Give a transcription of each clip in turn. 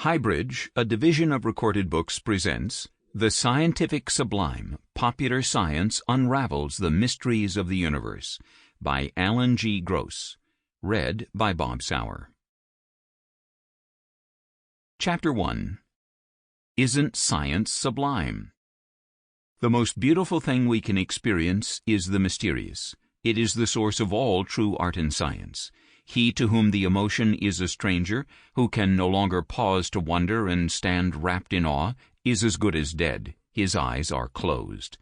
HighBridge, a division of Recorded Books, presents The Scientific Sublime, Popular Science Unravels the Mysteries of the Universe by Alan G. Gross. Read by Bob Souer. Chapter 1. Isn't Science Sublime? The most beautiful thing we can experience is the mysterious. It is the source of all true art and science. He to whom the emotion is a stranger, who can no longer pause to wonder and stand wrapped in awe, is as good as dead. His eyes are closed.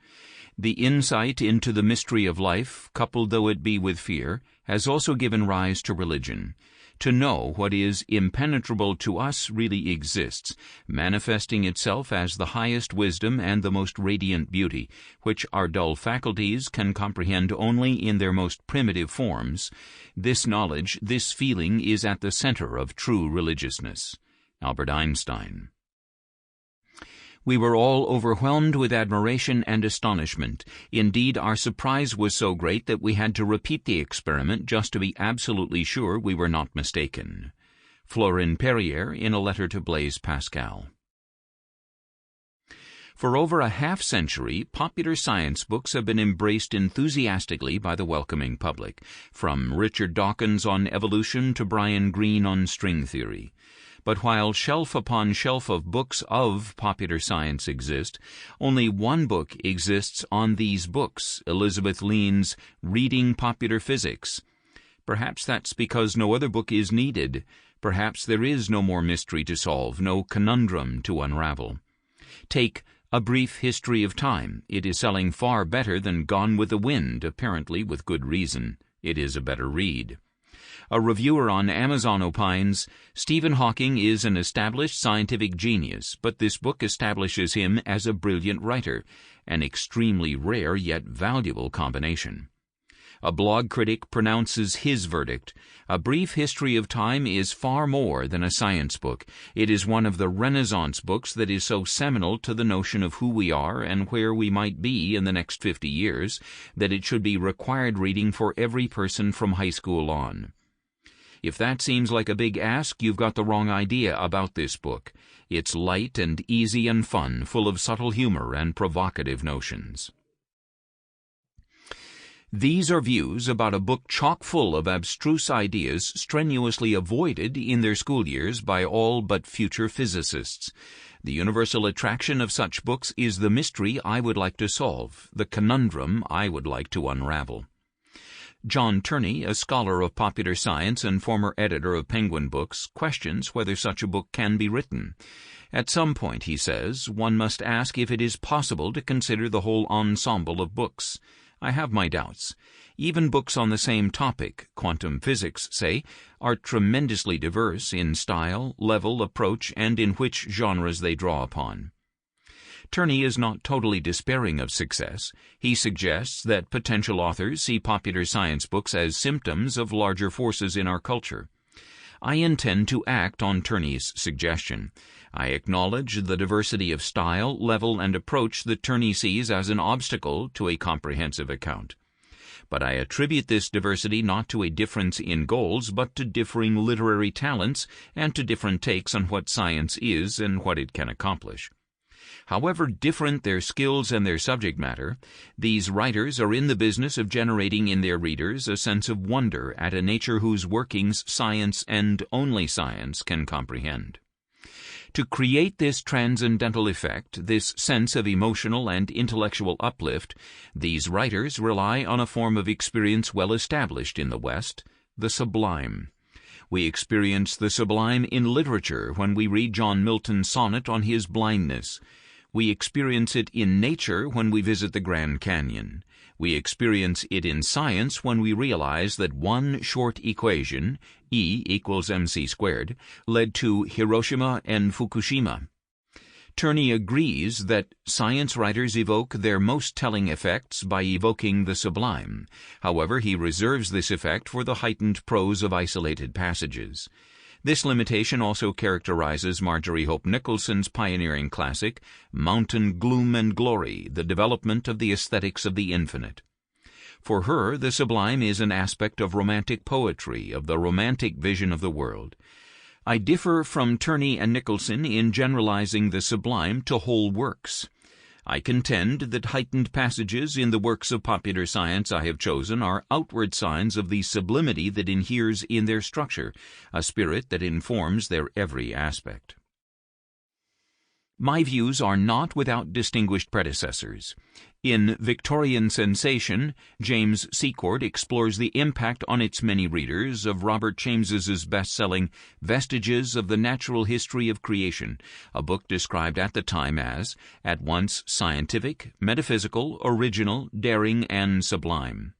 The insight into the mystery of life, coupled though it be with fear, has also given rise to religion. To know what is impenetrable to us really exists, manifesting itself as the highest wisdom and the most radiant beauty, which our dull faculties can comprehend only in their most primitive forms. This knowledge, this feeling, is at the center of true religiousness. Albert Einstein. We were all overwhelmed with admiration and astonishment. Indeed, our surprise was so great that we had to repeat the experiment just to be absolutely sure we were not mistaken. Florin Perrier, in a letter to Blaise Pascal. For over a half-century, popular science books have been embraced enthusiastically by the welcoming public, from Richard Dawkins on evolution to Brian Greene on string theory. But while shelf upon shelf of books of popular science exist, only one book exists on these books, Elizabeth Lean's Reading Popular Physics. Perhaps that's because no other book is needed. Perhaps there is no more mystery to solve, no conundrum to unravel. Take A Brief History of Time. It is selling far better than Gone with the Wind, apparently with good reason. It is a better read. A reviewer on Amazon opines, Stephen Hawking is an established scientific genius, but this book establishes him as a brilliant writer, an extremely rare yet valuable combination. A blog critic pronounces his verdict. A Brief History of Time is far more than a science book. It is one of the Renaissance books that is so seminal to the notion of who we are and where we might be in the next 50 years that it should be required reading for every person from high school on. If that seems like a big ask, you've got the wrong idea about this book. It's light and easy and fun, full of subtle humor and provocative notions. These are views about a book chock full of abstruse ideas strenuously avoided in their school years by all but future physicists. The universal attraction of such books is the mystery I would like to solve, the conundrum I would like to unravel. John Turney, a scholar of popular science and former editor of Penguin Books, questions whether such a book can be written. At some point, he says, one must ask if it is possible to consider the whole ensemble of books. I have my doubts. Even books on the same topic, quantum physics, say, are tremendously diverse in style, level, approach, and in which genres they draw upon. Turney is not totally despairing of success. He suggests that potential authors see popular science books as symptoms of larger forces in our culture. I intend to act on Turney's suggestion. I acknowledge the diversity of style, level, and approach that Turney sees as an obstacle to a comprehensive account. But I attribute this diversity not to a difference in goals, but to differing literary talents and to different takes on what science is and what it can accomplish. However different their skills and their subject matter, these writers are in the business of generating in their readers a sense of wonder at a nature whose workings science and only science can comprehend. To create this transcendental effect, this sense of emotional and intellectual uplift, these writers rely on a form of experience well established in the West, the sublime. We experience the sublime in literature when we read John Milton's sonnet on his blindness. We experience it in nature when we visit the Grand Canyon. We experience it in science when we realize that one short equation, E equals mc squared, led to Hiroshima and Fukushima. Turney agrees that science writers evoke their most telling effects by evoking the sublime. However, he reserves this effect for the heightened prose of isolated passages. This limitation also characterizes Marjorie Hope Nicholson's pioneering classic, Mountain Gloom and Glory, the development of the aesthetics of the infinite. For her, the sublime is an aspect of romantic poetry, of the romantic vision of the world. I differ from Turney and Nicholson in generalizing the sublime to whole works. I contend that heightened passages in the works of popular science I have chosen are outward signs of the sublimity that inheres in their structure, a spirit that informs their every aspect. My views are not without distinguished predecessors. In Victorian Sensation, James Secord explores the impact on its many readers of Robert James's best-selling Vestiges of the Natural History of Creation, a book described at the time as at once scientific, metaphysical, original, daring, and sublime.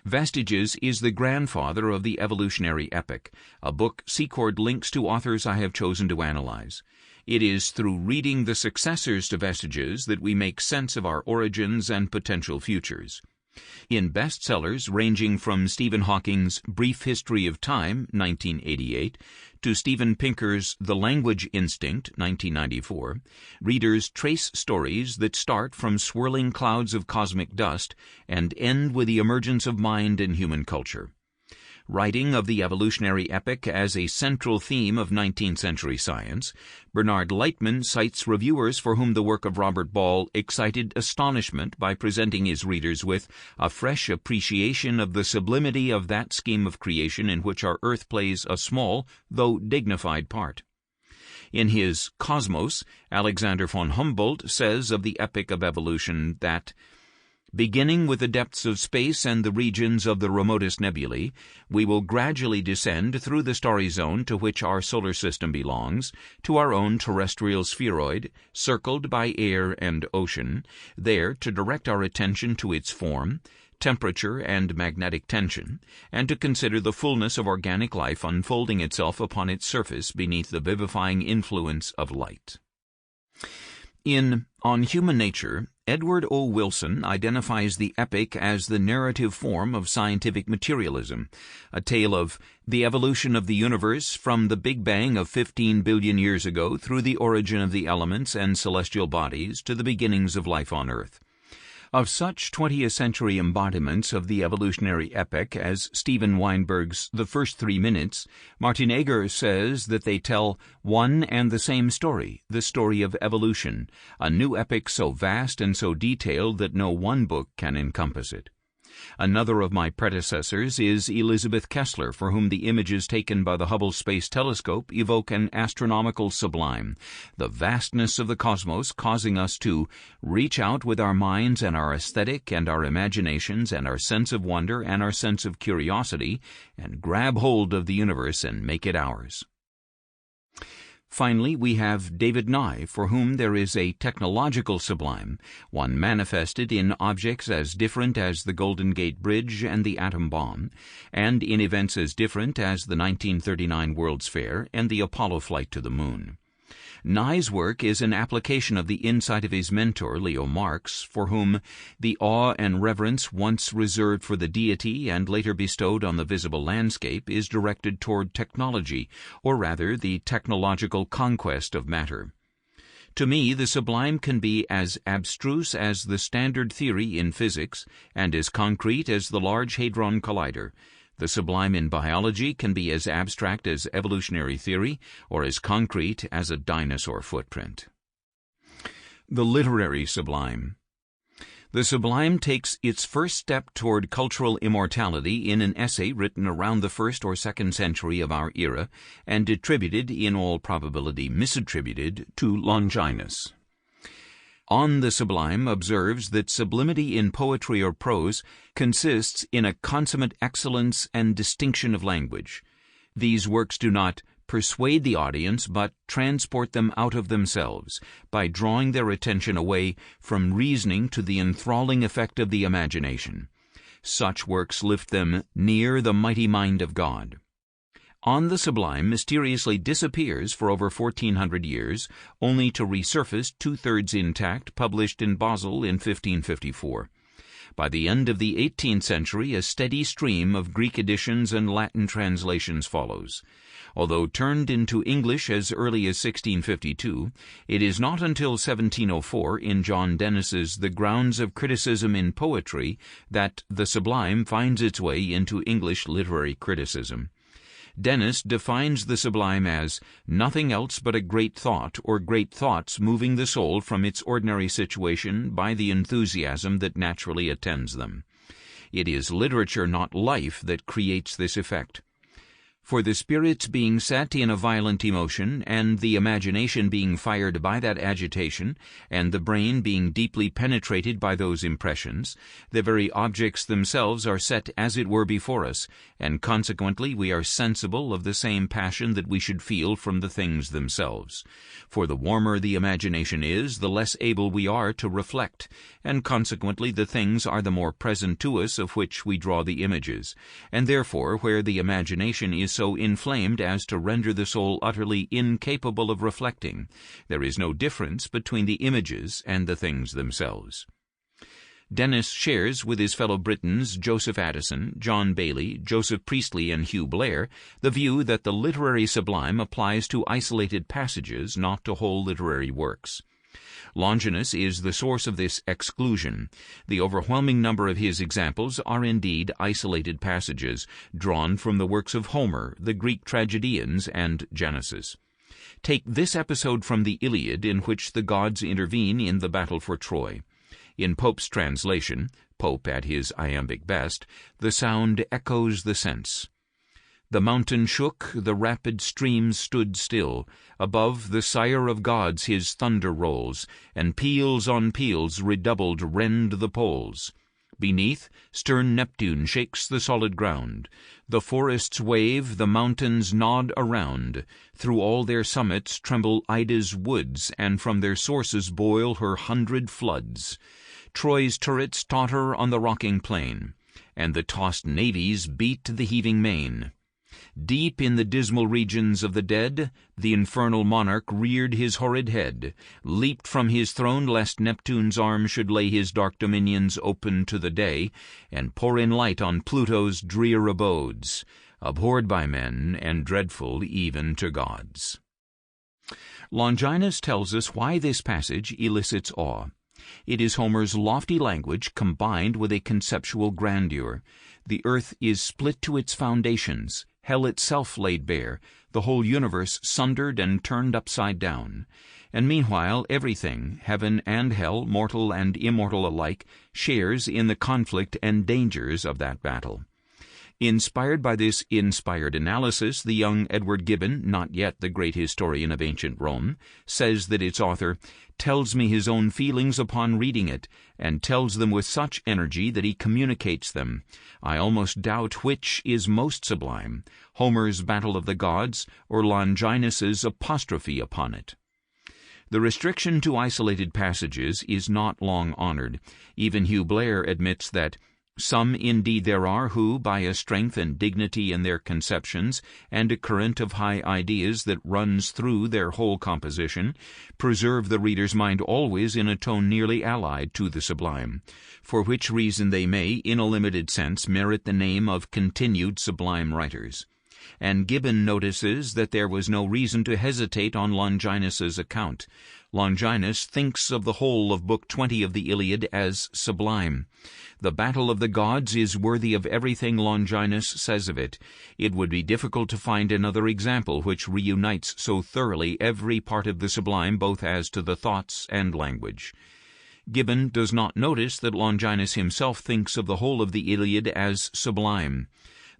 Vestiges is the grandfather of the evolutionary epic, a book Secord links to authors I have chosen to analyze. It is through reading the successors to Vestiges that we make sense of our origins and potential futures. In bestsellers ranging from Stephen Hawking's Brief History of Time, 1988, to Steven Pinker's The Language Instinct, 1994, readers trace stories that start from swirling clouds of cosmic dust and end with the emergence of mind and human culture. Writing of the evolutionary epic as a central theme of 19th-century science, Bernard Lightman cites reviewers for whom the work of Robert Ball excited astonishment by presenting his readers with a fresh appreciation of the sublimity of that scheme of creation in which our Earth plays a small, though dignified part. In his Cosmos, Alexander von Humboldt says of the epic of evolution that, beginning with the depths of space and the regions of the remotest nebulae, we will gradually descend through the starry zone to which our solar system belongs, to our own terrestrial spheroid, circled by air and ocean, there to direct our attention to its form, temperature, and magnetic tension, and to consider the fullness of organic life unfolding itself upon its surface beneath the vivifying influence of light. In On Human Nature, Edward O. Wilson identifies the epic as the narrative form of scientific materialism, a tale of the evolution of the universe from the Big Bang of 15 billion years ago through the origin of the elements and celestial bodies to the beginnings of life on Earth. Of such 20th century embodiments of the evolutionary epic as Stephen Weinberg's The First 3 Minutes, Martinegger says that they tell one and the same story, the story of evolution, a new epic so vast and so detailed that no one book can encompass it. Another of my predecessors is Elizabeth Kessler, for whom the images taken by the Hubble Space Telescope evoke an astronomical sublime, the vastness of the cosmos causing us to reach out with our minds and our aesthetic and our imaginations and our sense of wonder and our sense of curiosity and grab hold of the universe and make it ours. Finally, we have David Nye, for whom there is a technological sublime, one manifested in objects as different as the Golden Gate Bridge and the atom bomb, and in events as different as the 1939 World's Fair and the Apollo flight to the moon. Nye's work is an application of the insight of his mentor, Leo Marx, for whom the awe and reverence once reserved for the deity and later bestowed on the visible landscape is directed toward technology, or rather the technological conquest of matter. To me, the sublime can be as abstruse as the standard theory in physics and as concrete as the Large Hadron Collider. The sublime in biology can be as abstract as evolutionary theory or as concrete as a dinosaur footprint. The literary sublime. The sublime takes its first step toward cultural immortality in an essay written around the 1st or 2nd century of our era and attributed, in all probability misattributed, to Longinus. On the Sublime observes that sublimity in poetry or prose consists in a consummate excellence and distinction of language. These works do not persuade the audience but transport them out of themselves by drawing their attention away from reasoning to the enthralling effect of the imagination. Such works lift them near the mighty mind of God. On the Sublime mysteriously disappears for over 1400 years, only to resurface 2/3 intact, published in Basel in 1554. By the end of the 18th century, a steady stream of Greek editions and Latin translations follows. Although turned into English as early as 1652, it is not until 1704 in John Dennis's The Grounds of Criticism in Poetry that the Sublime finds its way into English literary criticism. Dennis defines the sublime as nothing else but a great thought or great thoughts moving the soul from its ordinary situation by the enthusiasm that naturally attends them. It is literature, not life, that creates this effect. For the spirits being set in a violent emotion, and the imagination being fired by that agitation, and the brain being deeply penetrated by those impressions, the very objects themselves are set as it were before us, and consequently we are sensible of the same passion that we should feel from the things themselves. For the warmer the imagination is, the less able we are to reflect, and consequently the things are the more present to us of which we draw the images, and therefore where the imagination is so inflamed as to render the soul utterly incapable of reflecting, there is no difference between the images and the things themselves. Dennis shares with his fellow Britons Joseph Addison, John Bailey, Joseph Priestley, and Hugh Blair the view that the literary sublime applies to isolated passages, not to whole literary works. Longinus is the source of this exclusion. The overwhelming number of his examples are indeed isolated passages, drawn from the works of Homer, the Greek tragedians, and Genesis. Take this episode from the Iliad in which the gods intervene in the battle for Troy. In Pope's translation, Pope at his iambic best, the sound echoes the sense. The mountain shook, the rapid streams stood still. Above, the sire of gods his thunder rolls, and peals on peals redoubled rend the poles. Beneath, stern Neptune shakes the solid ground. The forests wave, the mountains nod around. Through all their summits tremble Ida's woods, and from their sources boil her 100 floods. Troy's turrets totter on the rocking plain, and the tossed navies beat the heaving main. Deep in the dismal regions of the dead, the infernal monarch reared his horrid head, leaped from his throne lest Neptune's arm should lay his dark dominions open to the day, and pour in light on Pluto's drear abodes, abhorred by men and dreadful even to gods. Longinus tells us why this passage elicits awe. It is Homer's lofty language combined with a conceptual grandeur. The earth is split to its foundations, hell itself laid bare, the whole universe sundered and turned upside down. And meanwhile everything, heaven and hell, mortal and immortal alike, shares in the conflict and dangers of that battle. Inspired by this inspired analysis, the young Edward Gibbon, not yet the great historian of ancient Rome, says that its author tells me his own feelings upon reading it, and tells them with such energy that he communicates them. I almost doubt which is most sublime, Homer's Battle of the Gods or Longinus's apostrophe upon it. The restriction to isolated passages is not long honored. Even Hugh Blair admits that some indeed there are who, by a strength and dignity in their conceptions, and a current of high ideas that runs through their whole composition, preserve the reader's mind always in a tone nearly allied to the sublime, for which reason they may, in a limited sense, merit the name of continued sublime writers. And Gibbon notices that there was no reason to hesitate on Longinus's account. Longinus thinks of the whole of Book 20 of the Iliad as sublime. The battle of the gods is worthy of everything Longinus says of it. It would be difficult to find another example which reunites so thoroughly every part of the sublime, both as to the thoughts and language. Gibbon does not notice that Longinus himself thinks of the whole of the Iliad as sublime.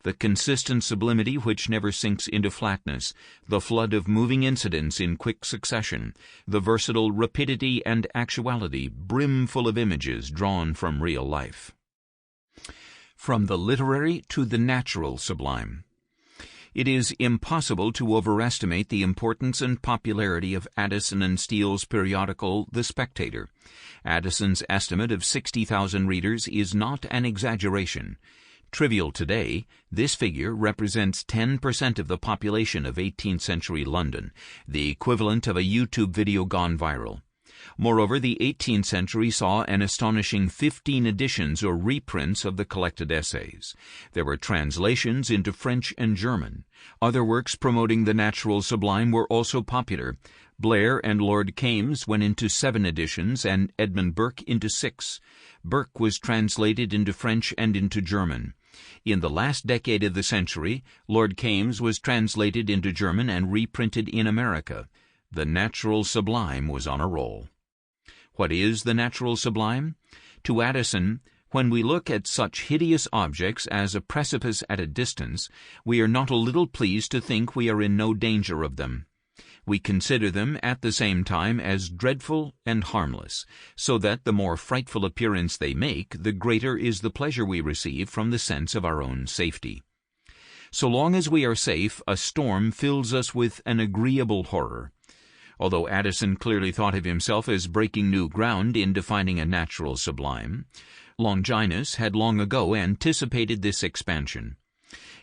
The consistent sublimity which never sinks into flatness, the flood of moving incidents in quick succession, the versatile rapidity and actuality, brimful of images drawn from real life. From the literary to the natural sublime. It is impossible to overestimate the importance and popularity of Addison and Steele's periodical The Spectator. Addison's estimate of 60,000 readers is not an exaggeration. Trivial today, this figure represents 10% of the population of 18th century London, the equivalent of a YouTube video gone viral. Moreover, the 18th century saw an astonishing 15 editions or reprints of the collected essays. There were translations into French and German. Other works promoting the natural sublime were also popular. Blair and Lord Kames went into 7 editions and Edmund Burke into 6. Burke was translated into French and into German. In the last decade of the century, Lord Kames was translated into German and reprinted in America. The natural sublime was on a roll. What is the natural sublime? To Addison, when we look at such hideous objects as a precipice at a distance, we are not a little pleased to think we are in no danger of them. We consider them at the same time as dreadful and harmless, so that the more frightful appearance they make, the greater is the pleasure we receive from the sense of our own safety. So long as we are safe, a storm fills us with an agreeable horror. Although Addison clearly thought of himself as breaking new ground in defining a natural sublime, Longinus had long ago anticipated this expansion.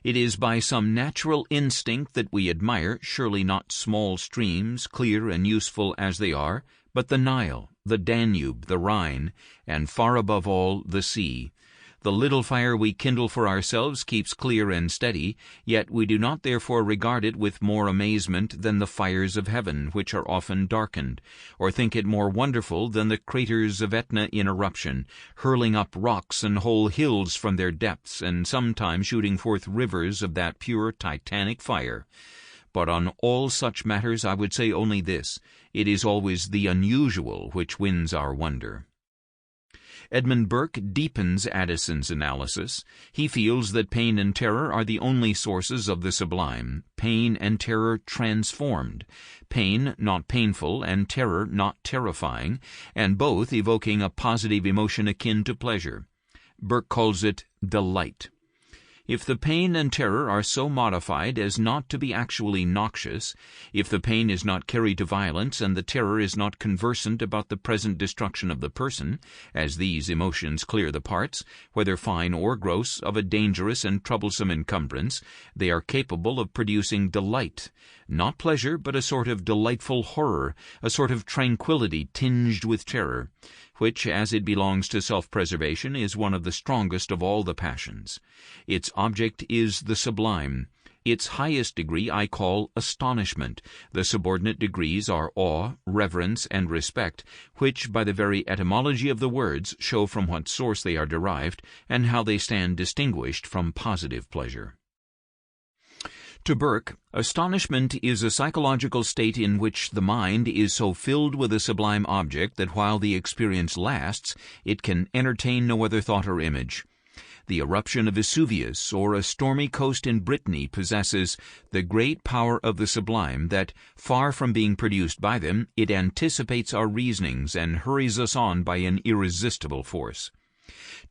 It is by some natural instinct that we admire, surely not small streams, clear and useful as they are, but the Nile, the Danube, the Rhine, and far above all, the sea. The little fire we kindle for ourselves keeps clear and steady, yet we do not therefore regard it with more amazement than the fires of heaven, which are often darkened, or think it more wonderful than the craters of Etna in eruption, hurling up rocks and whole hills from their depths, and sometimes shooting forth rivers of that pure titanic fire. But on all such matters I would say only this: it is always the unusual which wins our wonder. Edmund Burke deepens Addison's analysis. He feels that pain and terror are the only sources of the sublime, pain and terror transformed, pain not painful and terror not terrifying, and both evoking a positive emotion akin to pleasure. Burke calls it delight. If the pain and terror are so modified as not to be actually noxious, if the pain is not carried to violence and the terror is not conversant about the present destruction of the person, as these emotions clear the parts, whether fine or gross, of a dangerous and troublesome encumbrance, they are capable of producing delight, not pleasure, but a sort of delightful horror, a sort of tranquillity tinged with terror, which, as it belongs to self-preservation, is one of the strongest of all the passions. Its object is the sublime. Its highest degree I call astonishment. The subordinate degrees are awe, reverence, and respect, which, by the very etymology of the words, show from what source they are derived, and how they stand distinguished from positive pleasure. To Burke, astonishment is a psychological state in which the mind is so filled with a sublime object that while the experience lasts, it can entertain no other thought or image. The eruption of Vesuvius or a stormy coast in Brittany possesses the great power of the sublime that, far from being produced by them, it anticipates our reasonings and hurries us on by an irresistible force.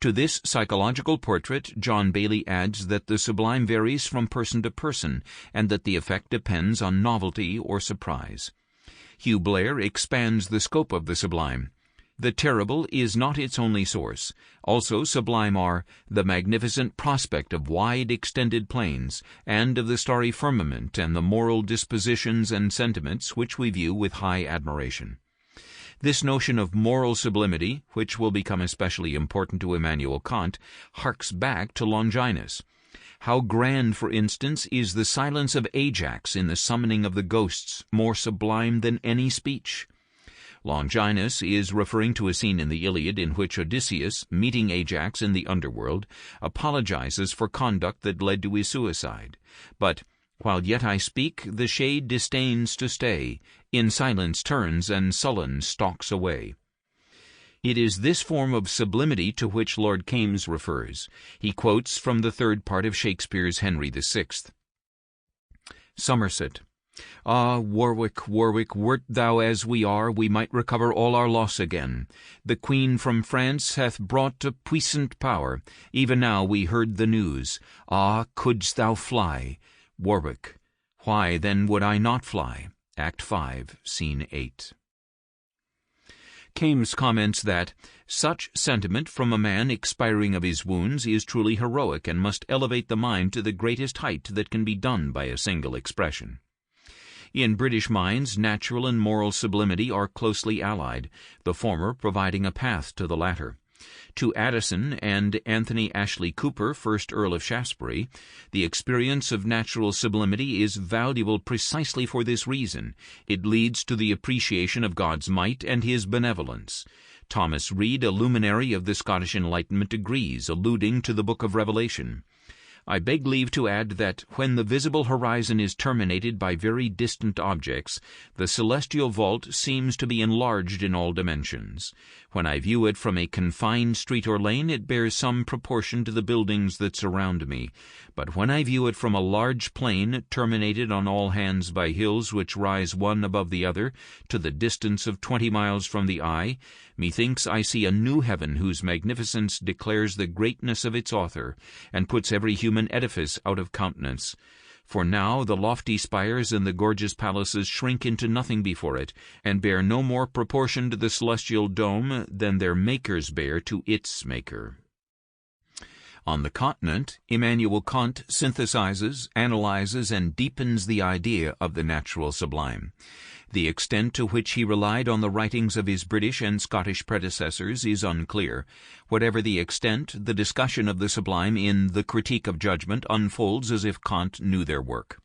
To this psychological portrait, John Bailey adds that the sublime varies from person to person, and that the effect depends on novelty or surprise. Hugh Blair expands the scope of the sublime. The terrible is not its only source. Also sublime are the magnificent prospect of wide extended plains, and of the starry firmament, and the moral dispositions and sentiments which we view with high admiration. This notion of moral sublimity, which will become especially important to Immanuel Kant, harks back to Longinus. How grand, for instance, is the silence of Ajax in the summoning of the ghosts, more sublime than any speech. Longinus is referring to a scene in the Iliad in which Odysseus, meeting Ajax in the underworld, apologizes for conduct that led to his suicide. But while yet I speak, the shade disdains to stay, in silence turns and sullen stalks away. It is this form of sublimity to which Lord Kames refers. He quotes from the third part of Shakespeare's Henry VI. Somerset. Ah, Warwick, Warwick, wert thou as we are, we might recover all our loss again. The Queen from France hath brought a puissant power. Even now we heard the news. Ah, couldst thou fly? Warwick. Why, then, would I not fly? Act 5, Scene 8. Kames comments that such sentiment from a man expiring of his wounds is truly heroic and must elevate the mind to the greatest height that can be done by a single expression. In British minds, natural and moral sublimity are closely allied, the former providing a path to the latter. To Addison and Anthony Ashley Cooper, 1st Earl of Shaftesbury, the experience of natural sublimity is valuable precisely for this reason. It leads to the appreciation of God's might and His benevolence. Thomas Reid, a luminary of the Scottish Enlightenment, agrees, alluding to the Book of Revelation. I beg leave to add that when the visible horizon is terminated by very distant objects, the celestial vault seems to be enlarged in all dimensions. When I view it from a confined street or lane, it bears some proportion to the buildings that surround me. But when I view it from a large plain, terminated on all hands by hills which rise one above the other, to the distance of 20 miles from the eye, methinks I see a new heaven whose magnificence declares the greatness of its author, and puts every human edifice out of countenance. For now the lofty spires and the gorgeous palaces shrink into nothing before it, and bear no more proportion to the celestial dome than their makers bear to its maker. On the continent, Immanuel Kant synthesizes, analyzes, and deepens the idea of the natural sublime. The extent to which he relied on the writings of his British and Scottish predecessors is unclear. Whatever the extent, the discussion of the sublime in The Critique of Judgment unfolds as if Kant knew their work.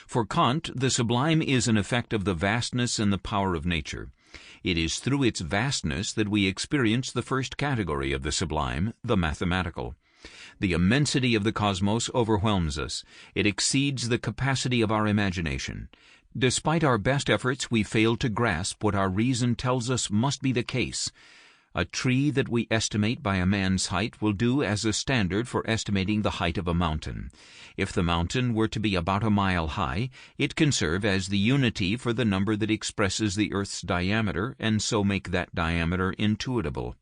For Kant, the sublime is an effect of the vastness and the power of nature. It is through its vastness that we experience the first category of the sublime, the mathematical. The immensity of the cosmos overwhelms us. It exceeds the capacity of our imagination. Despite our best efforts, we fail to grasp what our reason tells us must be the case. A tree that we estimate by a man's height will do as a standard for estimating the height of a mountain. If the mountain were to be about a mile high, it can serve as the unity for the number that expresses the Earth's diameter, and so make that diameter intuitable.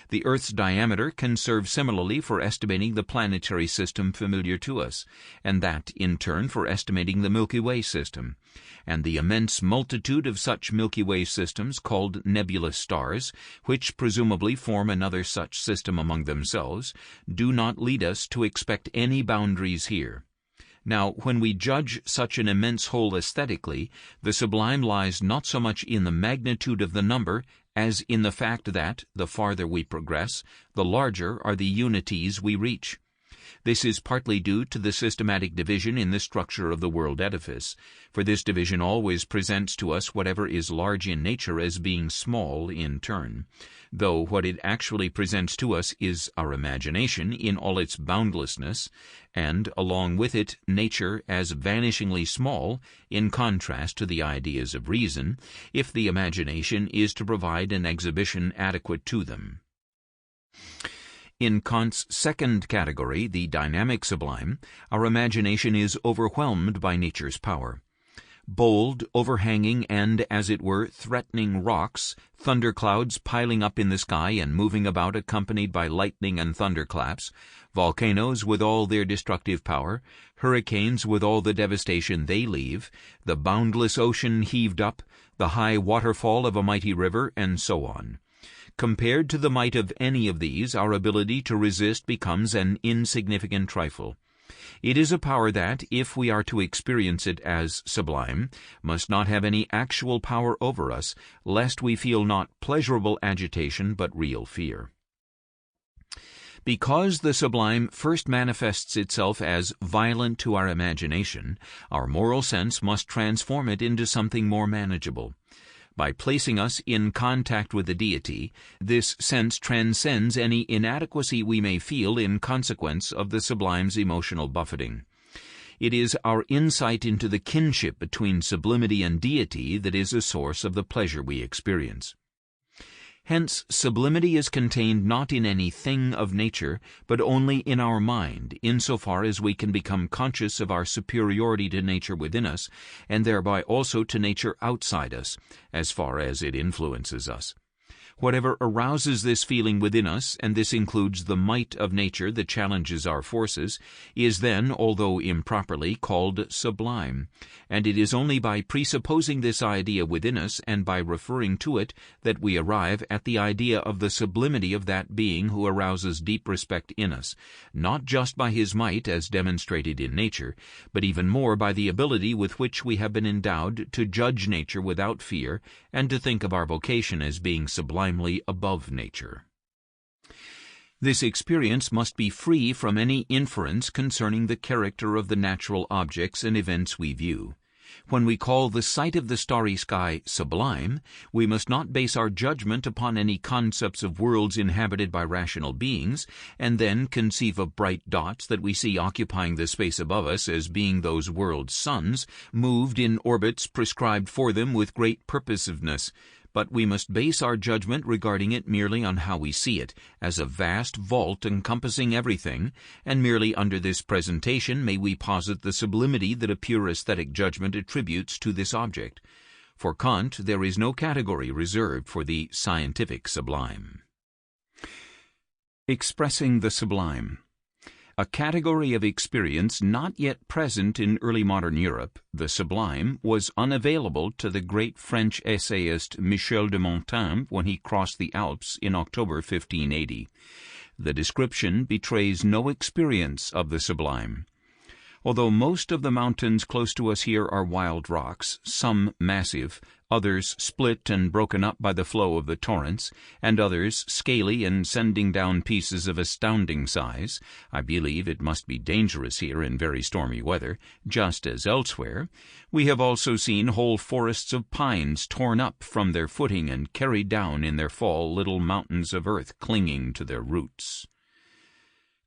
The Earth's diameter can serve similarly for estimating the planetary system familiar to us, and that, in turn, for estimating the Milky Way system. And the immense multitude of such Milky Way systems, called nebulous stars, which presumably form another such system among themselves, do not lead us to expect any boundaries here. Now, when we judge such an immense whole aesthetically, the sublime lies not so much in the magnitude of the number as in the fact that, the farther we progress, the larger are the unities we reach. This is partly due to the systematic division in the structure of the world edifice, for this division always presents to us whatever is large in nature as being small in turn, though what it actually presents to us is our imagination in all its boundlessness, and, along with it, nature as vanishingly small, in contrast to the ideas of reason, if the imagination is to provide an exhibition adequate to them. In Kant's second category, the dynamic sublime, our imagination is overwhelmed by nature's power. Bold, overhanging, and, as it were, threatening rocks, thunderclouds piling up in the sky and moving about accompanied by lightning and thunderclaps, volcanoes with all their destructive power, hurricanes with all the devastation they leave, the boundless ocean heaved up, the high waterfall of a mighty river, and so on. Compared to the might of any of these, our ability to resist becomes an insignificant trifle. It is a power that, if we are to experience it as sublime, must not have any actual power over us, lest we feel not pleasurable agitation but real fear. Because the sublime first manifests itself as violent to our imagination, our moral sense must transform it into something more manageable. By placing us in contact with the deity, this sense transcends any inadequacy we may feel in consequence of the sublime's emotional buffeting. It is our insight into the kinship between sublimity and deity that is a source of the pleasure we experience. Hence, sublimity is contained not in any thing of nature, but only in our mind, insofar as we can become conscious of our superiority to nature within us, and thereby also to nature outside us, as far as it influences us. Whatever arouses this feeling within us, and this includes the might of nature that challenges our forces, is then, although improperly, called sublime, and it is only by presupposing this idea within us and by referring to it that we arrive at the idea of the sublimity of that being who arouses deep respect in us, not just by his might as demonstrated in nature, but even more by the ability with which we have been endowed to judge nature without fear and to think of our vocation as being sublimely above nature. This experience must be free from any inference concerning the character of the natural objects and events we view. When we call the sight of the starry sky sublime, we must not base our judgment upon any concepts of worlds inhabited by rational beings, and then conceive of bright dots that we see occupying the space above us as being those worlds' suns, moved in orbits prescribed for them with great purposiveness. But we must base our judgment regarding it merely on how we see it, as a vast vault encompassing everything, and merely under this presentation may we posit the sublimity that a pure aesthetic judgment attributes to this object. For Kant, there is no category reserved for the scientific sublime. Expressing the sublime. A category of experience not yet present in early modern Europe, the sublime, was unavailable to the great French essayist Michel de Montaigne when he crossed the Alps in October 1580. The description betrays no experience of the sublime. Although most of the mountains close to us here are wild rocks, some massive, others split and broken up by the flow of the torrents, and others scaly and sending down pieces of astounding size, I believe it must be dangerous here in very stormy weather, just as elsewhere. We have also seen whole forests of pines torn up from their footing and carried down in their fall, little mountains of earth clinging to their roots.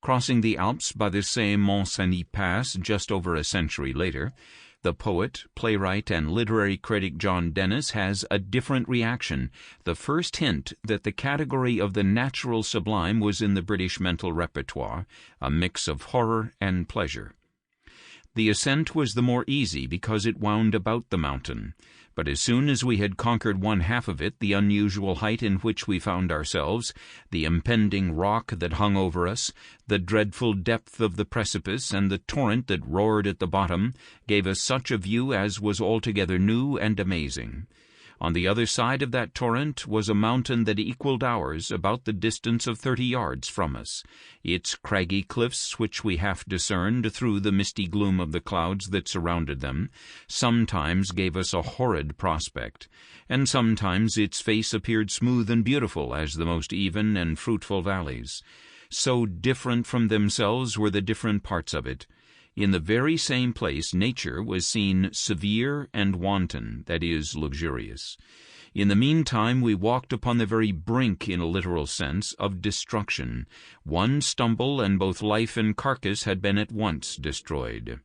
Crossing the Alps by the same Mont-Cenis Pass just over a century later, the poet, playwright, and literary critic John Dennis has a different reaction, the first hint that the category of the natural sublime was in the British mental repertoire, a mix of horror and pleasure. The ascent was the more easy because it wound about the mountain, but as soon as we had conquered one half of it, the unusual height in which we found ourselves, the impending rock that hung over us, the dreadful depth of the precipice, and the torrent that roared at the bottom, gave us such a view as was altogether new and amazing. On the other side of that torrent was a mountain that equaled ours, about the distance of 30 yards from us. Its craggy cliffs, which we half discerned through the misty gloom of the clouds that surrounded them, sometimes gave us a horrid prospect, and sometimes its face appeared smooth and beautiful as the most even and fruitful valleys. So different from themselves were the different parts of it. In the very same place nature was seen severe and wanton, that is, luxurious. In the meantime we walked upon the very brink, in a literal sense, of destruction. One stumble, and both life and carcass had been at once destroyed.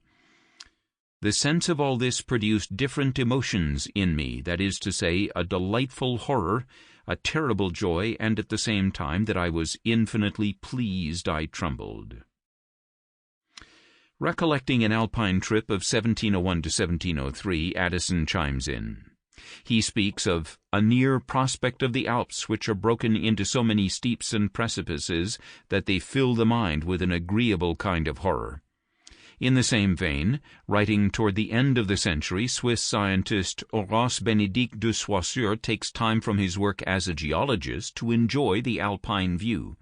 The sense of all this produced different emotions in me, that is to say, a delightful horror, a terrible joy, and at the same time that I was infinitely pleased I trembled. Recollecting an Alpine trip of 1701 to 1703, Addison chimes in. He speaks of a near prospect of the Alps, which are broken into so many steeps and precipices that they fill the mind with an agreeable kind of horror. In the same vein, writing toward the end of the century, Swiss scientist Horace Benedict de Saussure takes time from his work as a geologist to enjoy the Alpine view.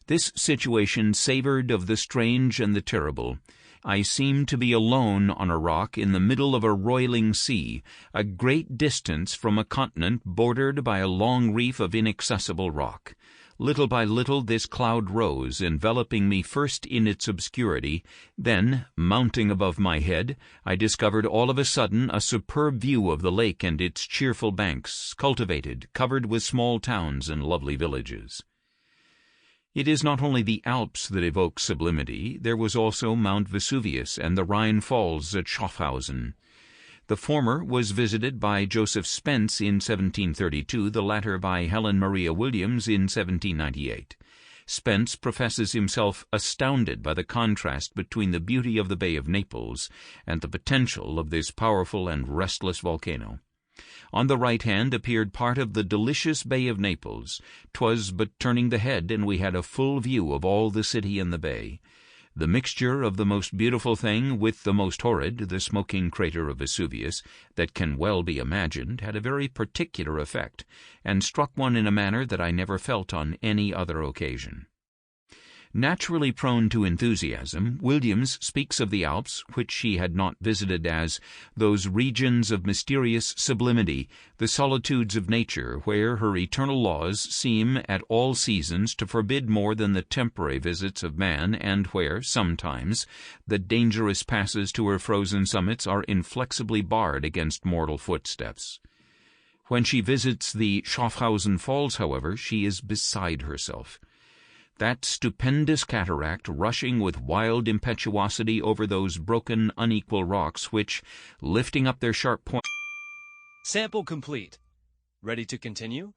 This situation savored of the strange and the terrible. I seemed to be alone on a rock in the middle of a roiling sea, a great distance from a continent bordered by a long reef of inaccessible rock. Little by little this cloud rose, enveloping me first in its obscurity, then, mounting above my head, I discovered all of a sudden a superb view of the lake and its cheerful banks, cultivated, covered with small towns and lovely villages. It is not only the Alps that evoke sublimity, there was also Mount Vesuvius and the Rhine Falls at Schaffhausen. The former was visited by Joseph Spence in 1732, the latter by Helen Maria Williams in 1798. Spence professes himself astounded by the contrast between the beauty of the Bay of Naples and the potential of this powerful and restless volcano. On the right hand appeared part of the delicious Bay of Naples. 'Twas but turning the head, and we had a full view of all the city and the bay. The mixture of the most beautiful thing with the most horrid, the smoking crater of Vesuvius, that can well be imagined, had a very particular effect, and struck one in a manner that I never felt on any other occasion. Naturally prone to enthusiasm, Williams speaks of the Alps, which she had not visited, as those regions of mysterious sublimity, the solitudes of nature, where her eternal laws seem at all seasons to forbid more than the temporary visits of man, and where, sometimes, the dangerous passes to her frozen summits are inflexibly barred against mortal footsteps. When she visits the Schaffhausen Falls, however, she is beside herself. That stupendous cataract rushing with wild impetuosity over those broken, unequal rocks which, lifting up their sharp points... Sample complete. Ready to continue?